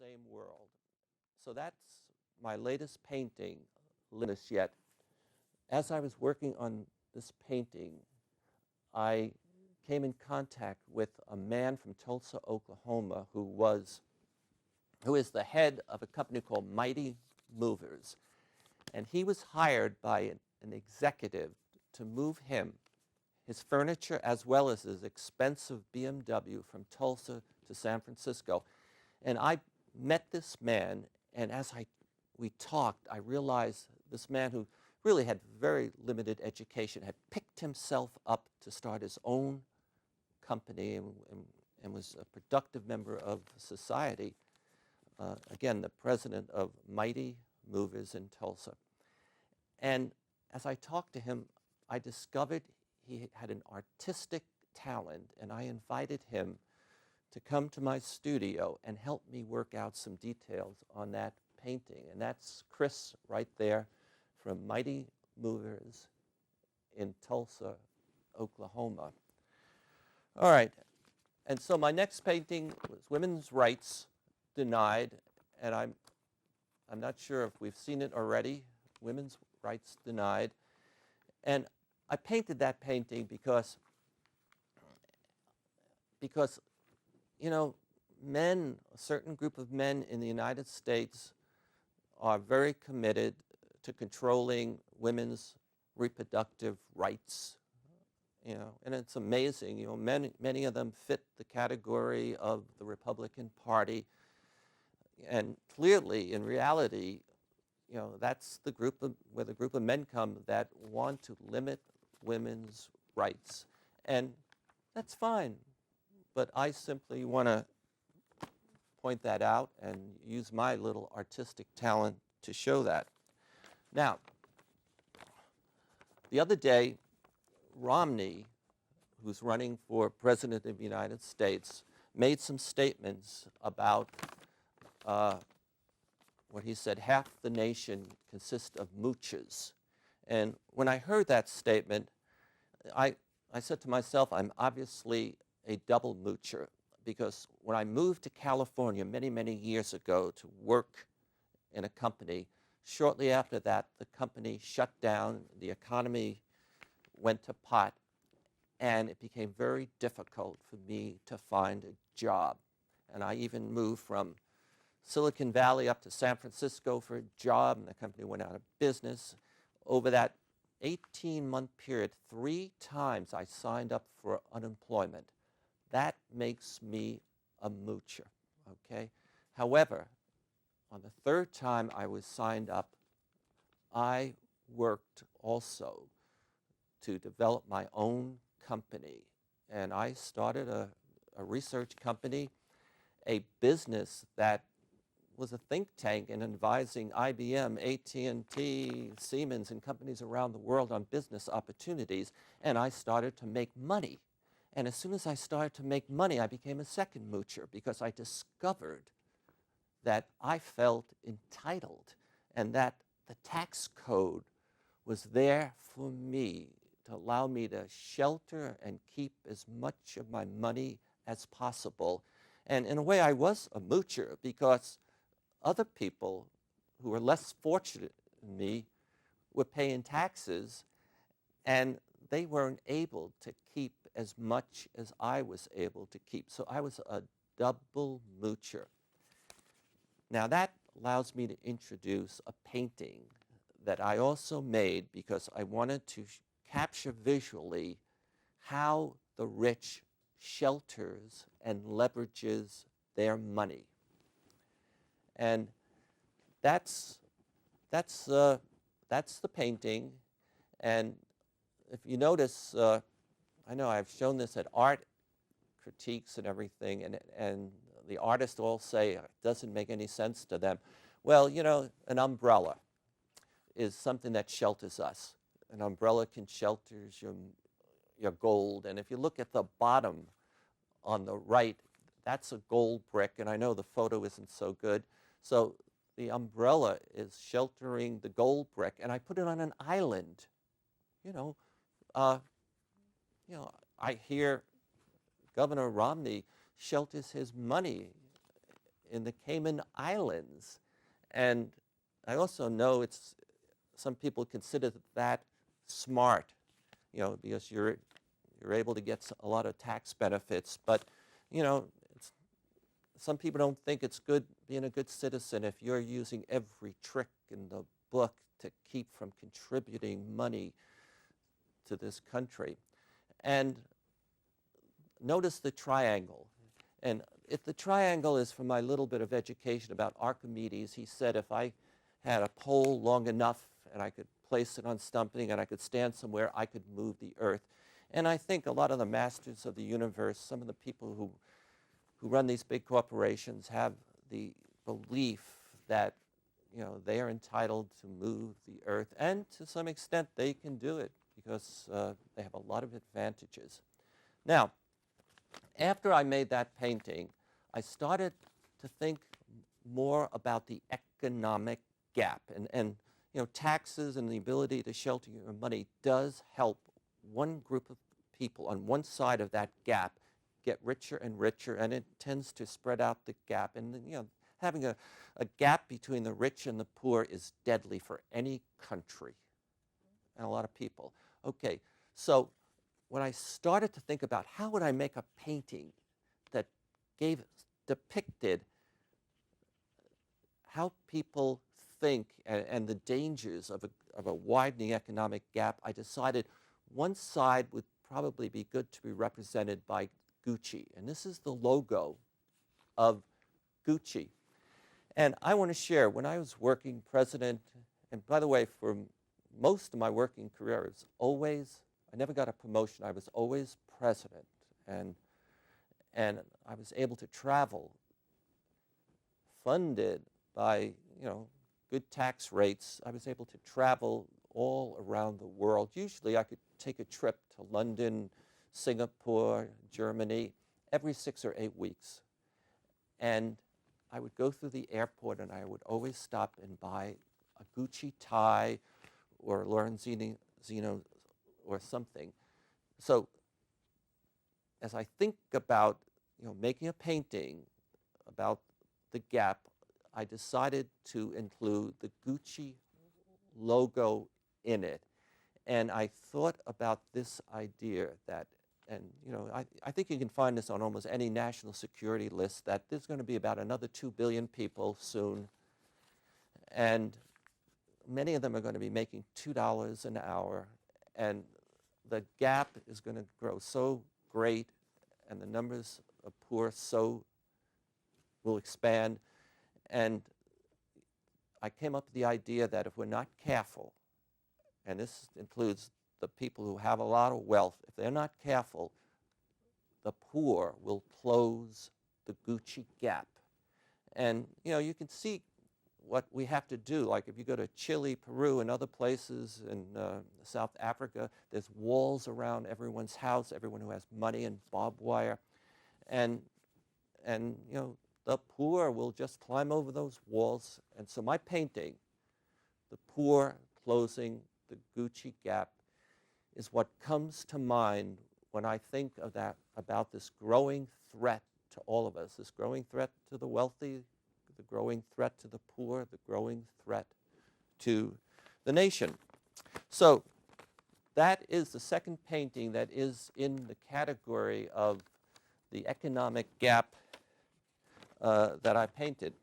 same world. So that's my latest painting, Limits Yet. As I was working on this painting, I came in contact with a man from Tulsa, Oklahoma, who is the head of a company called Mighty Movers. And he was hired by an executive to move his furniture, as well as his expensive BMW from Tulsa to San Francisco. And I met this man, and as we talked, I realized this man, who really had very limited education, had picked himself up to start his own company and was a productive member of society. Again, the president of Mighty Movers in Tulsa. And as I talked to him, I discovered he had an artistic talent, and I invited him to come to my studio and help me work out some details on that painting. And that's Chris right there from Mighty Movers in Tulsa, Oklahoma. All right, and so my next painting was Women's Rights Denied, and I'm not sure if we've seen it already, Women's Rights Denied. And I painted that painting because you know, men, a certain group of men in the United States are very committed to controlling women's reproductive rights. You know, and it's amazing. You know, many of them fit the category of the Republican Party, and clearly, in reality, you know, that's the group of where the group of men come that want to limit women's rights, and that's fine. But I simply want to point that out and use my little artistic talent to show that. Now, the other day, Romney, who's running for president of the United States, made some statements about what he said, half the nation consists of moochers. And when I heard that statement, I said to myself, I'm obviously a double moocher, because when I moved to California many, many years ago to work in a company, shortly after that, the company shut down, the economy went to pot, and it became very difficult for me to find a job. And I even moved from Silicon Valley up to San Francisco for a job, and the company went out of business. Over that 18-month period, 3 times I signed up for unemployment. That makes me a moocher, okay? However, on the 3rd time I was signed up, I worked also to develop my own company. And I started a research company, a business that was a think tank in advising IBM, AT&T, Siemens, and companies around the world on business opportunities. And I started to make money. And as soon as I started to make money, I became a second moocher, because I discovered that I felt entitled, and that the tax code was there for me to allow me to shelter and keep as much of my money as possible. And in a way, I was a moocher, because other people who were less fortunate than me were paying taxes, and they weren't able to keep as much as I was able to keep. So I was a double moocher. Now that allows me to introduce a painting that I also made because I wanted to capture visually how the rich shelters and leverages their money. And that's the painting. And if you notice, I know I've shown this at art critiques and everything, and the artists all say it doesn't make any sense to them. Well, you know, an umbrella is something that shelters us. An umbrella can shelter your gold. And if you look at the bottom on the right, that's a gold brick, and I know the photo isn't so good. So the umbrella is sheltering the gold brick, and I put it on an island. You know, I hear Governor Romney shelters his money in the Cayman Islands. And I also know some people consider that smart, because you're able to get a lot of tax benefits. But, some people don't think it's good being a good citizen if you're using every trick in the book to keep from contributing money to this country. And notice the triangle. And if the triangle is from my little bit of education about Archimedes, he said if I had a pole long enough and I could place it on something and I could stand somewhere, I could move the earth. And I think a lot of the masters of the universe, some of the people who run these big corporations have the belief that they are entitled to move the earth, and to some extent they can do it because they have a lot of advantages. Now, after I made that painting, I started to think more about the economic gap, and taxes and the ability to shelter your money does help one group of people on one side of that gap get richer and richer, and it tends to spread out the gap. And having a gap between the rich and the poor is deadly for any country and a lot of people. Okay, so when I started to think about how would I make a painting that depicted how people think and the dangers of a widening economic gap, I decided one side would probably be good to be represented by Gucci. And this is the logo of Gucci. And I want to share, when I was working president, and by the way, for most of my working career, I never got a promotion. I was always president. And I was able to travel, funded by, good tax rates. I was able to travel all around the world. Usually I could take a trip to London, Singapore, Germany, every 6 or 8 weeks. And I would go through the airport and I would always stop and buy a Gucci tie or Lorenzino or something. So as I think about making a painting about the gap, I decided to include the Gucci logo in it. And I thought about this idea that, and I think you can find this on almost any national security list, that there's going to be about another 2 billion people soon, and many of them are going to be making $2 an hour, and the gap is going to grow so great, and the numbers of poor will expand. And I came up with the idea that if we're not careful, and this includes the people who have a lot of wealth, if they're not careful, the poor will close the Gucci gap. And you can see what we have to do. Like if you go to Chile, Peru, and other places in South Africa, there's walls around everyone's house, everyone who has money, and barbed wire. And the poor will just climb over those walls. And so my painting, the poor closing the Gucci gap, is what comes to mind when I think of about this growing threat to all of us, this growing threat to the wealthy, the growing threat to the poor, the growing threat to the nation. So that is the second painting that is in the category of the economic gap that I painted.